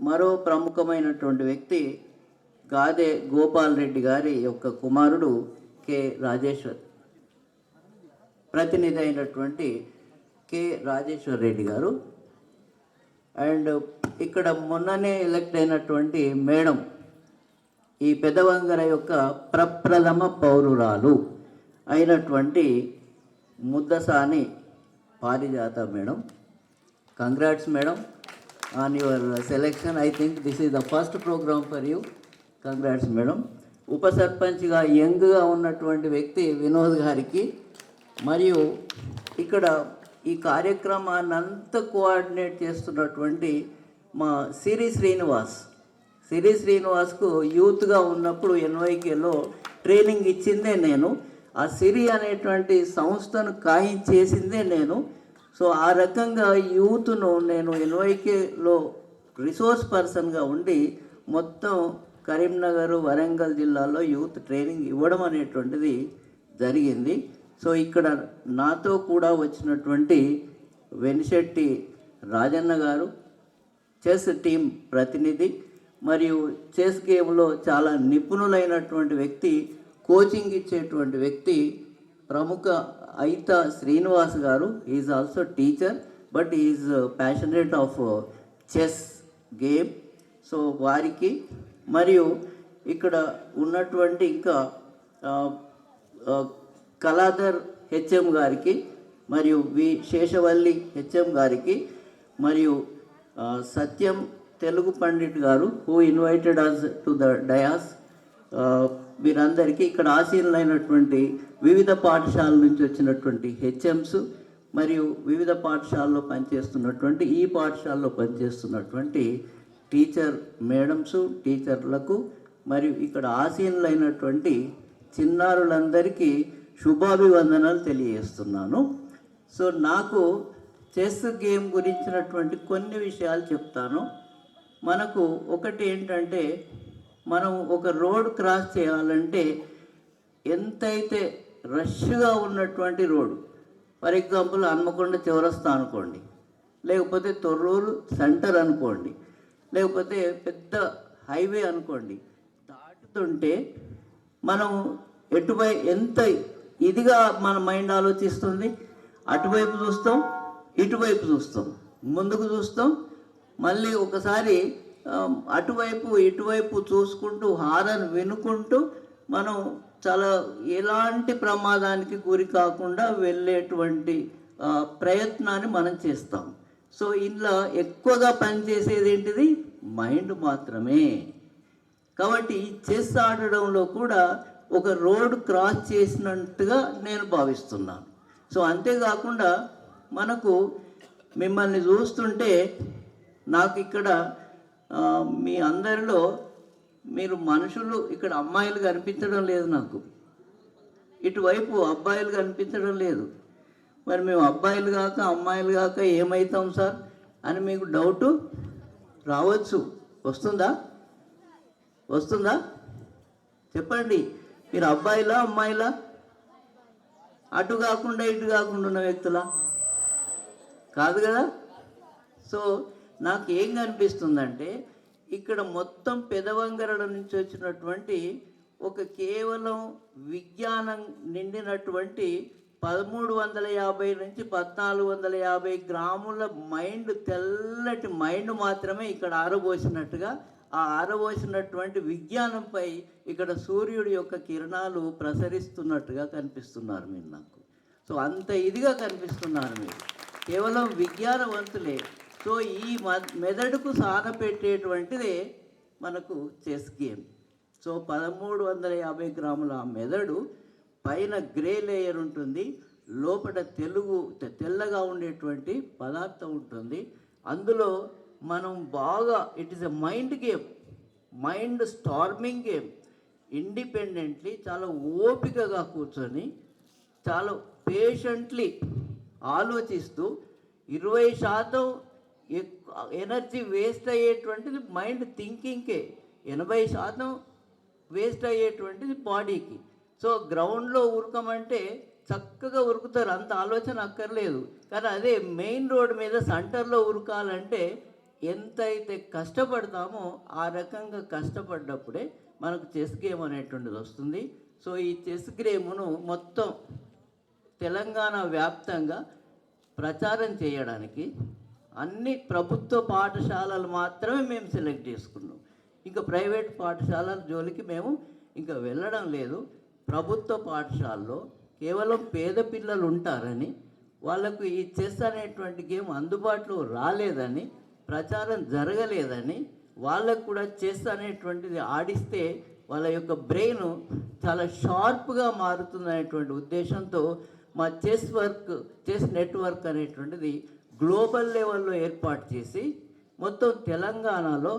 మరో ప్రముఖమైనటువంటి వ్యక్తి గాదే గోపాల్ రెడ్డి గారి యొక్క కుమారుడు కె రాజేశ్వర్, ప్రతినిధి అయినటువంటి కె రాజేశ్వర్ రెడ్డి గారు. అండ్ ఇక్కడ మొన్ననే ఎలక్ట్ అయినటువంటి మేడం, ఈ పెదవంగర యొక్క ప్రప్రథమ పౌరురాలు అయినటువంటి Muddasani Parijatha madam. Congrats madam on your selection. I think this is the first programme for you. Congrats madam. ఉప సర్పంచ్గా యంగ్గా ఉన్నటువంటి వ్యక్తి వినోద్ గారికి, మరియు ఇక్కడ ఈ కార్యక్రమాన్ని అంతా కోఆర్డినేట్ చేస్తున్నటువంటి మా సిరి శ్రీనివాస్కు యూత్గా ఉన్నప్పుడు ఎన్వైకేలో ట్రైనింగ్ ఇచ్చిందే నేను. ఆ సిరి అనేటువంటి సంస్థను ఖాయం చేసిందే నేను. సో ఆ రకంగా యూత్ను నేను ఎన్వైకేలో రిసోర్స్ పర్సన్గా ఉండి మొత్తం కరీంనగర్, వరంగల్ జిల్లాలో యూత్ ట్రైనింగ్ ఇవ్వడం అనేటువంటిది జరిగింది. సో ఇక్కడ నాతో కూడా వచ్చినటువంటి వెనిశెట్టి రాజన్న గారు, చెస్ టీం ప్రతినిధి, మరియు చెస్ గేమ్లో చాలా నిపుణులైనటువంటి వ్యక్తి, కోచింగ్ ఇచ్చేటువంటి వ్యక్తి ప్రముఖ అయితా శ్రీనివాస్ గారు. Is also teacher, but is passionate of chess game. So వారికి, మరియు ఇక్కడ ఉన్నటువంటి ఇంకా కళాధర్ హెచ్ఎం గారికి, మరియు వి శేషవల్లి హెచ్ఎం గారికి, మరియు సత్యం Telugu Pandit garu, who invited us to the dais, వీరందరికీ ఇక్కడ ఆసీనులైనటువంటి వివిధ పాఠశాలల నుంచి వచ్చినటువంటి హెచ్ఎంస్ మరియు వివిధ పాఠశాలలో పనిచేస్తున్నటువంటి ఈ పాఠశాలలో పనిచేస్తున్నటువంటి టీచర్ మేడమ్స్, టీచర్లకు మరియు ఇక్కడ ఆసీనులైనటువంటి చిన్నారులందరికీ శుభాభివందనాలు తెలియజేస్తున్నాను. సో నాకు చెస్ గేమ్ గురించినటువంటి కొన్ని విషయాలు చెప్తాను. మనకు ఒకటి ఏంటంటే, మనం ఒక రోడ్ క్రాస్ చేయాలంటే ఎంతైతే రష్గా ఉన్నటువంటి రోడ్డు, ఫర్ ఎగ్జాంపుల్ హన్మకొండ చౌరస్తా అనుకోండి, లేకపోతే తొర్రూరు సెంటర్ అనుకోండి, లేకపోతే పెద్ద హైవే అనుకోండి, దాటుతుంటే మనం ఎంత ఇదిగా మన మైండ్ ఆలోచిస్తుంది. అటువైపు చూస్తాం, ఇటువైపు చూస్తాం, ముందుకు చూస్తాం, మళ్ళీ ఒకసారి అటువైపు ఇటువైపు చూసుకుంటూ హారన్ వినుకుంటూ మనం చాలా ఎలాంటి ప్రమాదానికి గురి కాకుండా వెళ్ళేటువంటి ప్రయత్నాన్ని మనం చేస్తాం. సో ఇందులో ఎక్కువగా పనిచేసేది ఏంటిది? మైండ్ మాత్రమే. కాబట్టి ఈ చెస్ ఆడడంలో కూడా ఒక రోడ్ క్రాస్ చేసినట్టుగా నేను భావిస్తున్నాను. సో అంతేకాకుండా మనకు మిమ్మల్ని చూస్తుంటే నాకు ఇక్కడ మీ అందరిలో మీరు మనుషులు, ఇక్కడ అమ్మాయిలు కనిపించడం లేదు, నాకు ఇటువైపు అబ్బాయిలు కనిపించడం లేదు. మరి మేము అబ్బాయిలు కాక అమ్మాయిలు కాక ఏమవుతాం సార్ అని మీకు డౌటు రావచ్చు. వస్తుందా చెప్పండి. మీరు అబ్బాయిలా అమ్మాయిలా? అటు కాకుండా ఇటు కాకుండా ఉన్న వ్యక్తులా? కాదు కదా. సో నాకు ఏం కనిపిస్తుందంటే, ఇక్కడ మొత్తం పెదవంగరడ నుంచి వచ్చినటువంటి ఒక కేవలం విజ్ఞానం నిండినటువంటి 1350 నుంచి 1450 గ్రాముల మైండ్, తెల్లటి మైండ్ మాత్రమే ఇక్కడ ఆరబోసినట్టుగా, ఆ ఆరబోసినటువంటి విజ్ఞానంపై ఇక్కడ సూర్యుడి యొక్క కిరణాలు ప్రసరిస్తున్నట్టుగా కనిపిస్తున్నారు మీరు నాకు. సో అంత ఇదిగా కనిపిస్తున్నారు మీరు, కేవలం విజ్ఞానవంతులే. సో ఈ మెదడుకు సాధ పెట్టేటువంటిదే మనకు చెస్ గేమ్. సో 1350 గ్రాముల ఆ మెదడు పైన గ్రే లేయర్ ఉంటుంది, లోపల తెల్లగా ఉండేటువంటి పదార్థం ఉంటుంది. అందులో మనం బాగా, it is a mind game, mind storming game. Independently చాలా ఓపికగా కూర్చొని చాలా పేషెంట్లీ ఆలోచిస్తూ 20% ఎనర్జీ వేస్ట్ అయ్యేటువంటిది మైండ్ థింకింగ్కే, 80% వేస్ట్ అయ్యేటువంటిది బాడీకి. సో గ్రౌండ్లో ఉరకమంటే చక్కగా ఉరుకుతారు, అంత ఆలోచన అక్కర్లేదు. కానీ అదే మెయిన్ రోడ్ మీద సెంటర్లో ఉరకాలంటే ఎంతైతే కష్టపడతామో ఆ రకంగా కష్టపడ్డప్పుడే మనకు చెస్ గేమ్ అనేటువంటిది వస్తుంది. సో ఈ చెస్ గేమ్ను మొత్తం తెలంగాణ వ్యాప్తంగా ప్రచారం చేయడానికి అన్ని ప్రభుత్వ పాఠశాలలు మాత్రమే మేము సెలెక్ట్ చేసుకున్నాం. ఇంకా ప్రైవేట్ పాఠశాలల జోలికి మేము ఇంకా వెళ్ళడం లేదు. ప్రభుత్వ పాఠశాలలో కేవలం పేద పిల్లలు ఉంటారని, వాళ్ళకు ఈ చెస్ అనేటువంటి గేమ్ అందుబాటులో రాలేదని, ప్రచారం జరగలేదని, వాళ్ళకు కూడా చెస్ అనేటువంటిది ఆడిస్తే వాళ్ళ యొక్క బ్రెయిన్ చాలా షార్ప్గా మారుతుందనేటువంటి ఉద్దేశంతో మా చెస్ నెట్వర్క్ అనేటువంటిది గ్లోబల్ లెవెల్లో ఏర్పాటు చేసి మొత్తం తెలంగాణలో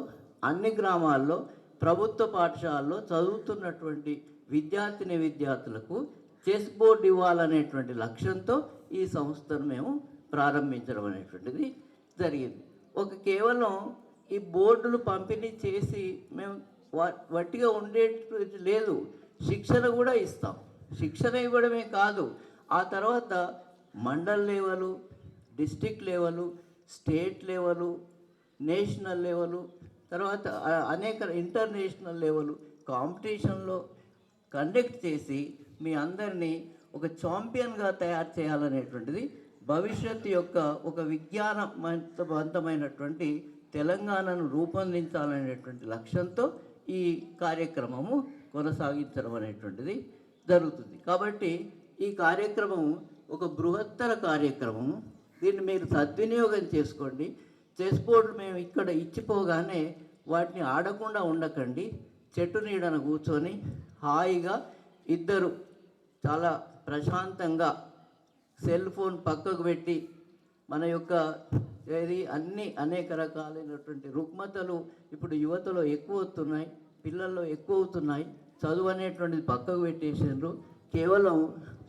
అన్ని గ్రామాల్లో ప్రభుత్వ పాఠశాలలో చదువుతున్నటువంటి విద్యార్థులకు చెస్ బోర్డు ఇవ్వాలనేటువంటి లక్ష్యంతో ఈ సంస్థను మేము ప్రారంభించడం అనేటువంటిది జరిగింది. కేవలం ఈ బోర్డులు పంపిణీ చేసి మేము వట్టిగా ఉండేది లేదు, శిక్షణ కూడా ఇస్తాం. శిక్షణ ఇవ్వడమే కాదు, ఆ తర్వాత mandal level, district level, state level, national level, తర్వాత అనేక ఇంటర్నేషనల్ లెవెలు కాంపిటీషన్లో కండక్ట్ చేసి మీ అందరినీ ఒక ఛాంపియన్గా తయారు చేయాలనేటువంటిది భవిష్యత్తు యొక్క ఒక విజ్ఞానవంతమైనటువంటి తెలంగాణను రూపొందించాలనేటువంటి లక్ష్యంతో ఈ కార్యక్రమము కొనసాగించడం అనేటువంటిది జరుగుతుంది. కాబట్టి ఈ కార్యక్రమం ఒక బృహత్తర కార్యక్రమము. దీన్ని మీరు సద్వినియోగం చేసుకోండి. చెస్ బోర్డు మేము ఇక్కడ ఇచ్చిపోగానే వాటిని ఆడకుండా ఉండకండి. చెట్టు నీడన కూర్చొని హాయిగా ఇద్దరు చాలా ప్రశాంతంగా సెల్ ఫోన్ పక్కకు పెట్టి మన యొక్క ఏది అన్ని అనేక రకాలైనటువంటి రుగ్మతలు ఇప్పుడు యువతలో ఎక్కువ అవుతున్నాయి, పిల్లల్లో ఎక్కువ అవుతున్నాయి. చదువు అనేటువంటిది పక్కకు పెట్టేసారు, కేవలం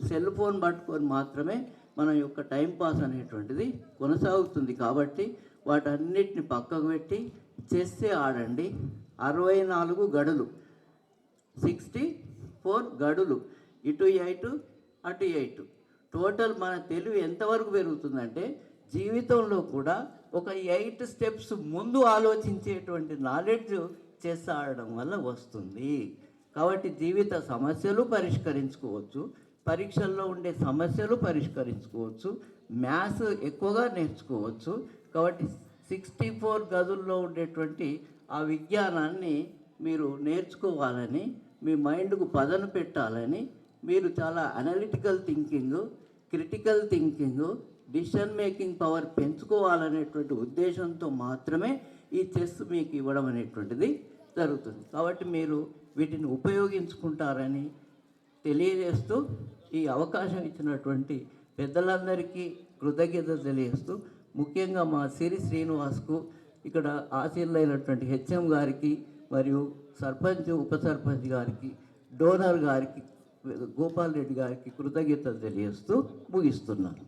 సెల్ ఫోన్ పట్టుకొని మాత్రమే మన యొక్క టైంపాస్ అనేటువంటిది కొనసాగుతుంది. కాబట్టి వాటన్నిటిని పక్కకు పెట్టి చెస్సే ఆడండి. 64 గడులు, 64 గడులు, ఇటు 8 అటు 8. టోటల్ మన తెలివి ఎంతవరకు పెరుగుతుందంటే జీవితంలో కూడా ఒక 8 స్టెప్స్ ముందు ఆలోచించేటువంటి నాలెడ్జ్ చెస్ ఆడడం వల్ల వస్తుంది. కాబట్టి జీవిత సమస్యలు పరిష్కరించుకోవచ్చు, పరీక్షల్లో ఉండే సమస్యలు పరిష్కరించుకోవచ్చు, మ్యాథ్స్ ఎక్కువగా నేర్చుకోవచ్చు. కాబట్టి 64 గదుల్లో ఉండేటువంటి ఆ విజ్ఞానాన్ని మీరు నేర్చుకోవాలని, మీ మైండ్కు పదను పెట్టాలని, మీరు చాలా analytical thinking, critical thinking, decision making power పెంచుకోవాలనేటువంటి ఉద్దేశంతో మాత్రమే ఈ చెస్ మీకు ఇవ్వడం అనేటువంటిది జరుగుతుంది. కాబట్టి మీరు వీటిని ఉపయోగించుకుంటారని తెలియజేస్తూ ఈ అవకాశం ఇచ్చినటువంటి పెద్దలందరికీ కృతజ్ఞత తెలియజేస్తూ, ముఖ్యంగా మా సిరి శ్రీనివాస్కు, ఇక్కడ ఆశీర్లైనటువంటి హెచ్ఎం గారికి, మరియు సర్పంచ్ ఉప సర్పంచ్ గారికి, డోనర్ గారికి, గోపాల్ రెడ్డి గారికి కృతజ్ఞతలు తెలియజేస్తూ ముగిస్తున్నాను.